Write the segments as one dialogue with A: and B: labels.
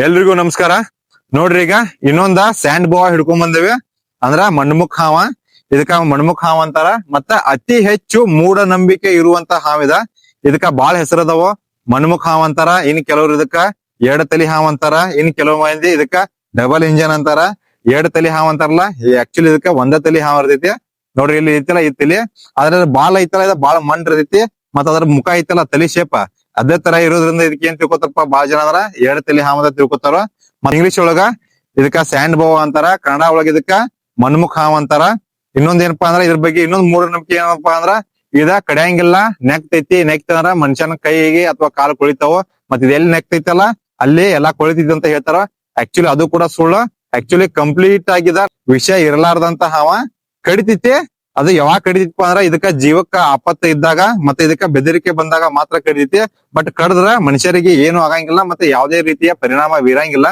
A: ಎಲ್ರಿಗೂ ನಮಸ್ಕಾರ. ನೋಡ್ರಿ, ಈಗ ಇನ್ನೊಂದ ಸ್ಯಾಂಡ್ ಬೋವಾ ಹಿಡ್ಕೊಂಡ್ ಬಂದೇವಿ. ಅಂದ್ರ ಮಣ್ಮುಖ ಹಾವ. ಇದಕ್ಕ ಮಣ್ಮುಖ ಹಾವ ಅಂತಾರ. ಮತ್ತ ಅತಿ ಹೆಚ್ಚು ಮೂಢನಂಬಿಕೆ ಇರುವಂತ ಹಾವಿದ. ಇದಕ್ಕ ಬಾಳ ಹೆಸರದವ. ಮಣ್ಮುಖ ಹಾವ ಅಂತಾರ. ಇನ್ ಕೆಲವ್ರು ಇದಕ್ಕ ಎರಡ್ ತಲಿ ಹಾವ ಅಂತಾರ. ಇನ್ ಕೆಲವ್ ಮಂದಿ ಇದಕ್ಕ ಡಬಲ್ ಇಂಜನ್ ಅಂತಾರ. ಎರಡ್ ತಲಿ ಹಾವ ಅಂತಾರಲ್ಲ, ಆಕ್ಚುಲಿ ಇದಕ್ಕ ಒಂದ ತಲಿ ಹಾವ ಇರ್ತೈತಿ. ನೋಡ್ರಿ, ಇಲ್ಲಿ ಐತಿಲ್ಲ ಈ ತಲಿ, ಅದ್ರ ಬಾಳ ಐತಲ್ಲ, ಇದ ಬಾಳ ಮಂಡ್ ಇರ್ತೈತಿ. ಮತ್ತ ಅದ್ರ ಮುಖ ಐತಲ್ಲ, ತಲಿ ಶೇಪ ಅದೇ ತರ ಇರೋದ್ರಿಂದ ಇದಕ್ಕೆ ಏನ್ ತಿಳ್ಕೊತಾರಪ್ಪ ಬಾಳ ಜನ ಅಂದ್ರ ಎರಡ್ ತಲಿ ಹಾವ ಅಂತ ತಿಳ್ಕೊತಾರ. ಇಂಗ್ಲಿಷ್ ಒಳಗ ಇದಕ್ಕ ಸ್ಯಾಂಡ್ ಬೋವಾ ಅಂತಾರ. ಕನ್ನಡ ಒಳಗ ಇದಕ್ಕ ಮಣ್ಮುಖ ಹಾವ ಅಂತಾರ. ಇನ್ನೊಂದ್ ಏನಪ್ಪಾ ಅಂದ್ರ ಇದ್ರ ಬಗ್ಗೆ ಇನ್ನೊಂದ್ ಮೂಢನಂಬಿಕೆ ಏನಪ್ಪಾ ಅಂದ್ರ ಇದ ಕಡಿಯಂಗಿಲ್ಲ, ನೆಕ್ತೈತಿ. ನೆಕ್ತಂದ್ರ ಮನುಷ್ಯನ ಕೈಗೆ ಅಥವಾ ಕಾಲು ಕೊಳಿತಾವ. ಮತ್ ಇದ್ ಎಲ್ಲಿ ನೆಕ್ತೈತಲ್ಲ ಅಲ್ಲಿ ಎಲ್ಲಾ ಕೊಳಿತೈತಿ ಅಂತ ಹೇಳ್ತಾರ. ಆಕ್ಚುಲಿ ಅದು ಕೂಡ ಸುಳ್ಳು. ಆಕ್ಚುಲಿ ಕಂಪ್ಲೀಟ್ ಆಗಿದ ವಿಷಯ ಇರಲಾರ್ದಂತ ಹಾವ ಕಡಿತೈತಿ. ಅದು ಯಾವಾಗ ಕಡಿತೈತಿಪ್ಪ ಅಂದ್ರ ಇದಕ್ಕ ಜೀವಕ್ಕ ಆಪತ್ತ ಇದ್ದಾಗ ಮತ್ತೆ ಇದಕ್ಕ ಬೆದರಿಕೆ ಬಂದಾಗ ಮಾತ್ರ ಕಡಿತೈತಿ. ಬಟ್ ಕಡಿದ್ರ ಮನುಷ್ಯರಿಗೆ ಏನು ಆಗಂಗಿಲ್ಲ, ಮತ್ತೆ ಯಾವುದೇ ರೀತಿಯ ಪರಿಣಾಮ ಬೀರಂಗಿಲ್ಲ.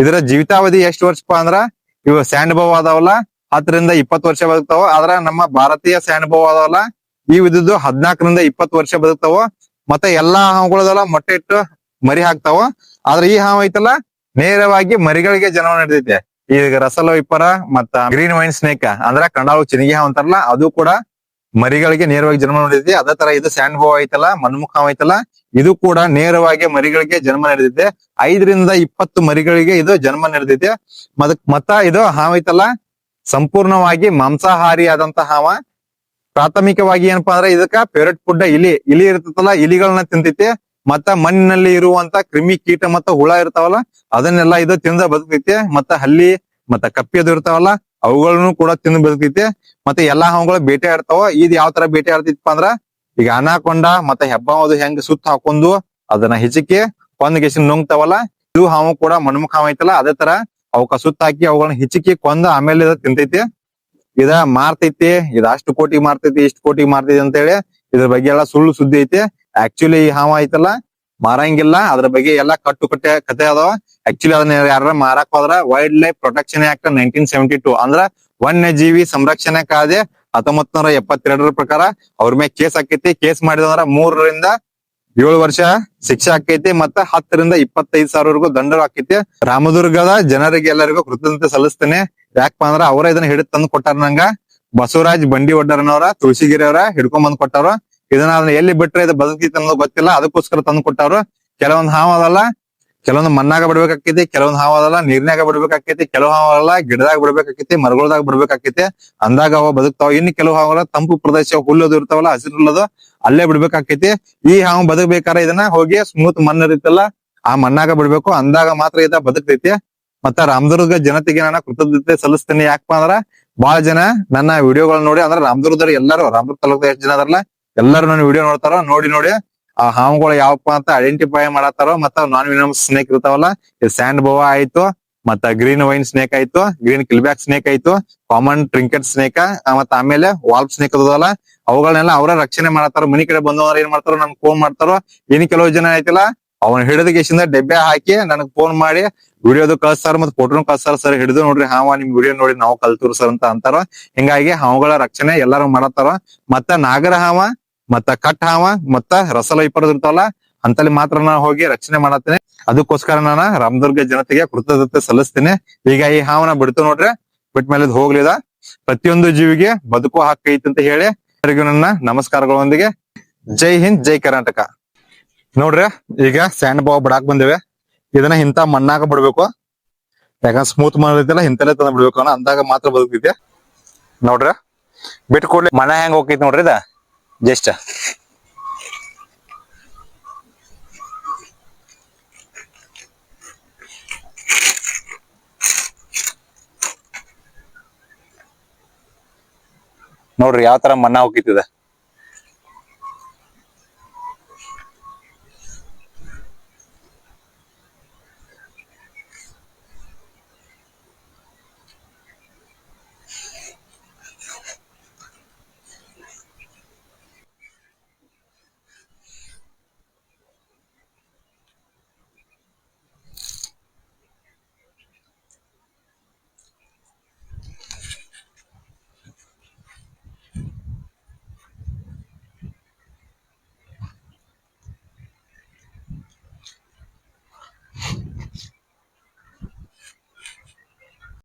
A: ಇದರ ಜೀವಿತಾವಧಿ ಎಷ್ಟು ವರ್ಷಪ್ಪಾ ಅಂದ್ರ ಇವು ಸ್ಯಾಂಡ್ ಬೋವಾ ಅದಾವಲ್ಲ 10ರಿಂದ 20 ವರ್ಷ ಬದುಕ್ತಾವ. ಆದ್ರ ನಮ್ಮ ಭಾರತೀಯ ಸ್ಯಾಂಡ್ ಬೋವಾ ಅದಾವಲ್ಲ ಇವ್ ಇದ್ದು 14ರಿಂದ 20 ವರ್ಷ ಬದುಕ್ತಾವ. ಮತ್ತೆ ಎಲ್ಲಾ ಹಾವುಗಳದಲ್ಲ ಮೊಟ್ಟೆ ಇಟ್ಟು ಮರಿ ಹಾಕ್ತಾವ. ಆದ್ರೆ ಈ ಹಾವು ಐತಲ್ಲ ನೇರವಾಗಿ ಮರಿಗಳಿಗೆ ಜನ್ಮ ನೀಡ್ತೈತೆ. ಈಗ ರಸಲ್ ವೈಪರ ಮತ್ತ ಗ್ರೀನ್ ವೈನ್ ಸ್ನೇಕ್ ಅಂದ್ರ ಕನ್ನಡ ಚಿನಿಗಿ ಹಾವು ಅಂತಾರಲ್ಲ, ಅದು ಕೂಡ ಮರಿಗಳಿಗೆ ನೇರವಾಗಿ ಜನ್ಮ ನೀಡೈತಿ. ಅದೇ ತರ ಇದು ಸ್ಯಾಂಡ್ ಬೋವಾ ಐತಲ್ಲ, ಮಣ್ಮುಖ ಹಾವು ಐತಲ್ಲ, ಇದು ಕೂಡ ನೇರವಾಗಿ ಮರಿಗಳಿಗೆ ಜನ್ಮ ನೀಡತೈತೆ. 5ರಿಂದ 20 ಮರಿಗಳಿಗೆ ಇದು ಜನ್ಮ ನೀಡತೈತೆ. ಮತ್ತ ಇದು ಹಾವು ಐತಲ್ಲ ಸಂಪೂರ್ಣವಾಗಿ ಮಾಂಸಾಹಾರಿ ಆದಂತ ಹಾವ. ಪ್ರಾಥಮಿಕವಾಗಿ ಏನಪ್ಪಾ ಅಂದ್ರೆ ಇದಕ್ಕ ಫೇವ್ರೆಟ್ ಫುಡ್ ಇಲಿ ಇರ್ತೈತಲ್ಲ, ಇಲಿಗಳನ್ನ ತಿಂತೈತಿ. ಮತ್ತ ಮಣ್ಣಿನಲ್ಲಿ ಇರುವಂತ ಕ್ರಿಮಿ ಕೀಟ ಮತ್ತ ಹುಳ ಇರ್ತಾವಲ್ಲ ಅದನ್ನೆಲ್ಲ ಇದು ತಿಂದ ಬದುಕೈತಿ. ಮತ್ತ ಹಲ್ಲಿ ಮತ್ತ ಕಪ್ಪಿ ಅದು ಇರ್ತಾವಲ್ಲ ಅವುಗಳನ್ನು ಕೂಡ ತಿಂದು ಬದುಕೈತಿ. ಮತ್ತೆ ಎಲ್ಲಾ ಹಾವುಗಳು ಬೇಟೆ ಆಡ್ತಾವ. ಇದ್ ಯಾವ ತರ ಬೇಟೆ ಆಡ್ತಿತ್ತಪ್ಪ ಅಂದ್ರ ಈಗ ಅನಾಕೊಂಡ ಮತ್ತೆ ಹೆಬ್ಬಾವದು ಹೆಂಗ್ ಸುತ್ತ ಹಾಕೊಂಡು ಅದನ್ನ ಹಿಚಕಿ ಕೊಂದ್ ಗೆಸಿನ್ ನುಂಗ್ತಾವಲ್ಲ, ಇದು ಹಾವು ಕೂಡ ಮಣ್ಮುಖ ಹಾವು ಐತಲ್ಲ ಅದೇ ತರ ಅವಕ್ಕ ಸುತ್ತ ಹಾಕಿ ಅವುಗಳನ್ನ ಹಿಚಕಿ ಕೊಂದ ಆಮೇಲೆ ಇದ ತಿಂತೈತಿ. ಇದ ಮಾರ್ತೈತಿ. ಇದ ಅಷ್ಟು ಕೋಟಿಗೆ ಮಾರ್ತೈತಿ, ಇಷ್ಟು ಕೋಟಿಗೆ ಮಾರ್ತೈತಿ ಅಂತ ಹೇಳಿ ಇದ್ರ ಬಗ್ಗೆ ಎಲ್ಲಾ ಸುಳ್ಳು ಸುದ್ದಿ ಐತಿ. ಆಕ್ಚುಲಿ ಈ ಹಾವ ಐತಲ್ಲ ಮಾರಂಗಿಲ್ಲ. ಅದ್ರ ಬಗ್ಗೆ ಎಲ್ಲಾ ಕತೆ ಅದಾವ. ಆಕ್ಚುಲಿ ಅದನ್ನ ಯಾರ ಮಾರಾಕ್ ಹೋದ್ರ ವೈಲ್ಡ್ ಲೈಫ್ ಪ್ರೊಟೆಕ್ಷನ್ ಆಕ್ಟ್ 1972 ಅಂದ್ರ ವನ್ಯ ಜೀವಿ ಸಂರಕ್ಷಣೆ ಕಾಯ್ದೆ 1972 ಪ್ರಕಾರ ಅವ್ರ ಮೇಲೆ ಕೇಸ್ ಆಕೈತಿ. ಕೇಸ್ ಮಾಡಿದಂದ್ರ 3ರಿಂದ 7 ವರ್ಷ ಶಿಕ್ಷೆ ಆಕೈತಿ. ಮತ್ತ 10ರಿಂದ 25,000 ದಂಡ ಆಕೈತಿ. ರಾಮದುರ್ಗದ ಜನರಿಗೆ ಎಲ್ಲರಿಗೂ ಕೃತಜ್ಞತೆ ಸಲ್ಲಿಸ್ತೇನೆ. ಯಾಕಪ್ಪ ಅಂದ್ರ ಅವರ ಇದನ್ನ ಹಿಡಿದು ತಂದು ಕೊಟ್ಟಾರ ನಂಗ. ಬಸವರಾಜ್ ಬಂಡಿ ಒಡ್ಡರನವರ ತುಳಸಿಗಿರಿ ಅವರ ಹಿಡ್ಕೊಂಡ್ ಬಂದ್ ಕೊಟ್ಟಾರ. ಇದನ್ನ ಎಲ್ಲಿ ಬಿಟ್ರೆ ಇದು ಬದುಕೈತಿ ಅನ್ನೋದು ಗೊತ್ತಿಲ್ಲ, ಅದಕ್ಕೋಸ್ಕರ ತಂದು ಕೊಟ್ಟವ್ರು. ಕೆಲವೊಂದ್ ಹಾವ ಅದಲ್ಲ, ಕೆಲವೊಂದು ಮಣ್ಣಾಗ ಬಿಡ್ಬೇಕಾಕೈತಿ, ಕೆಲವೊಂದ್ ಹಾವ ಅದಲ್ಲ ನೀರ್ನಾಗ ಬಿಡ್ಬೇಕಾಕೈತಿ, ಕೆಲವು ಹಾವಲ್ಲ ಗಿಡದಾಗ ಬಿಡ್ಬೇಕಾಕೈತಿ, ಮರಗಳದಾಗ ಬಿಡ್ಬೇಕಾಕೈತಿ. ಅಂದಾಗ ಅವ ಬದುಕ್ತಾವ. ಇನ್ನು ಕೆಲವು ಹಾವಲ್ಲ ತಂಪು ಪ್ರದೇಶ ಹುಲ್ಲದು ಇರ್ತಾವಲ್ಲ ಹಸಿರುಲ್ಲದು ಅಲ್ಲೇ ಬಿಡ್ಬೇಕಾಕೈತಿ. ಈ ಹಾವು ಬದುಕ್ಬೇಕಾರ ಇದನ್ನ ಹೋಗಿ ಸ್ಮೂತ್ ಮಣ್ಣು ಇರುತ್ತಲ್ಲ ಆ ಮಣ್ಣಾಗ ಬಿಡ್ಬೇಕು. ಅಂದಾಗ ಮಾತ್ರ ಇದ ಬದುಕ್ತೈತಿ. ಮತ್ತ ರಾಮದುರ್ಗ ಜನತೆಗೆ ನಾನು ಕೃತಜ್ಞತೆ ಸಲ್ಲಿಸ್ತೇನೆ. ಯಾಕಪ್ಪ ಅಂದ್ರ ಬಹಳ ಜನ ನನ್ನ ವಿಡಿಯೋಗಳನ್ನ ನೋಡಿ, ಅಂದ್ರೆ ರಾಮದುರ್ಗದವ್ರು ಎಲ್ಲಾರು, ರಾಮದುರ್ಗ ತಾಲೂಕದ ಎಷ್ಟು ಜನ ಅದಾರಲ್ಲ ಎಲ್ಲಾರು ನನ್ನ ವಿಡಿಯೋ ನೋಡ್ತಾರ. ನೋಡಿ ಆ ಹಾವುಗಳು ಯಾವಪ್ಪ ಅಂತ ಐಡೆಂಟಿಫೈ ಮಾಡತ್ತಾರೋ. ಮತ್ತ ನಾನ್ ವಿನಮ್ ಸ್ನೇಕ್ ಇರ್ತಾವಲ್ಲ, ಸ್ಯಾಂಡ್ ಬೋವಾ ಆಯ್ತು, ಮತ್ತ ಗ್ರೀನ್ ವೈನ್ ಸ್ನೇಕ್ ಆಯ್ತು, ಗ್ರೀನ್ ಕಿಲ್ಬ್ಯಾಕ್ ಸ್ನೇಕ್ ಆಯ್ತು, ಕಾಮನ್ ಟ್ರಿಂಕೆಟ್ ಸ್ನೇಕ್, ಮತ್ತ ಆಮೇಲೆ ವಾಲ್ಪ್ ಸ್ನೇಕ್ ಅದಲ್ಲ ಅವುಗಳನ್ನೆಲ್ಲ ಅವರ ರಕ್ಷಣೆ ಮಾಡತ್ತಾರ. ಮನಿ ಕಡೆ ಬಂದವ್ರ ಏನ್ ಮಾಡ್ತಾರೋ ನನ್ಗೆ ಫೋನ್ ಮಾಡ್ತಾರೋ. ಇನ್ ಕೆಲವು ಜನ ಐತಿಲ್ಲ ಅವನ್ ಹಿಡಿದ ಗೆಸಿಂದ ಡೆಬ್ಬೆ ಹಾಕಿ ನನಗ್ ಫೋನ್ ಮಾಡಿ ವಿಡಿಯೋದು ಕಳ್ಸ್ತಾರ, ಮತ್ ಫೋಟೋನು ಕಳ್ಸ್ತಾರ. ಸರ್ ಹಿಡಿದು ನೋಡ್ರಿ ಹಾವ, ನಿಮ್ ವಿಡಿಯೋ ನೋಡಿ ನಾವು ಕಲ್ತೂರ್ ಸರ್ ಅಂತ ಅಂತಾರ. ಹಿಂಗಾಗಿ ಹಾವುಗಳ ರಕ್ಷಣೆ ಎಲ್ಲಾರು ಮಾಡತ್ತಾರ. ಮತ್ತ ನಾಗರ ಹಾವ ಮತ್ತ ಕಟ್ ಹಾವ ಮತ್ತ ರಸಲ ಇಪ್ಪರದ ಇರ್ತಾವಲ್ಲ ಅಂತಲ್ಲಿ ಮಾತ್ರ ನಾನು ಹೋಗಿ ರಕ್ಷಣೆ ಮಾಡತ್ತೇನೆ. ಅದಕ್ಕೋಸ್ಕರ ನಾನು ರಾಮದುರ್ಗ ಜನತೆಗೆ ಕೃತಜ್ಞತೆ ಸಲ್ಲಿಸ್ತೇನೆ. ಈಗ ಈ ಹಾವನ ಬಿಡ್ತು ನೋಡ್ರಿ, ಬಿಟ್ಟ ಮೇಲೆ ಹೋಗ್ಲಿದ. ಪ್ರತಿಯೊಂದು ಜೀವಿಗೆ ಬದುಕು ಹಕ್ಕು ಐತಿ ಅಂತ ಹೇಳಿ ಎಲ್ಲರಿಗೂ ನನ್ನ ನಮಸ್ಕಾರಗಳೊಂದಿಗೆ ಜೈ ಹಿಂದ್, ಜೈ ಕರ್ನಾಟಕ. ನೋಡ್ರಿ, ಈಗ ಸ್ಯಾಂಡ್ ಬೋವಾ ಬಿಡಾಕ್ ಬಂದೇವೆ. ಇದನ್ನ ಇಂತ ಮಣ್ಣಾಗ ಬಿಡ್ಬೇಕು. ಯಾಕಂದ್ರೆ ಸ್ಮೂತ್ ಮಾಡಿರ್ತಲ್ಲ ಇಂತಲ್ಲೇ ತಂದ್ ಬಿಡ್ಬೇಕು ಅನ್ನೋ ಅಂದಾಗ ಮಾತ್ರ ಬದುಕೈತಿ. ನೋಡ್ರಿ, ಬಿಟ್ಟು ಕೂಡ್ಲಿ ಮಣ್ಣ ಹೆಂಗ್ ಹೋಗೈತಿ ನೋಡ್ರಿ. ಇದ ಜಸ್ಟ್ ನೋಡ್ರಿ ಯಾವ ತರ ಮಣ್ಣ ಹೋಗಿತ್ತಿದ.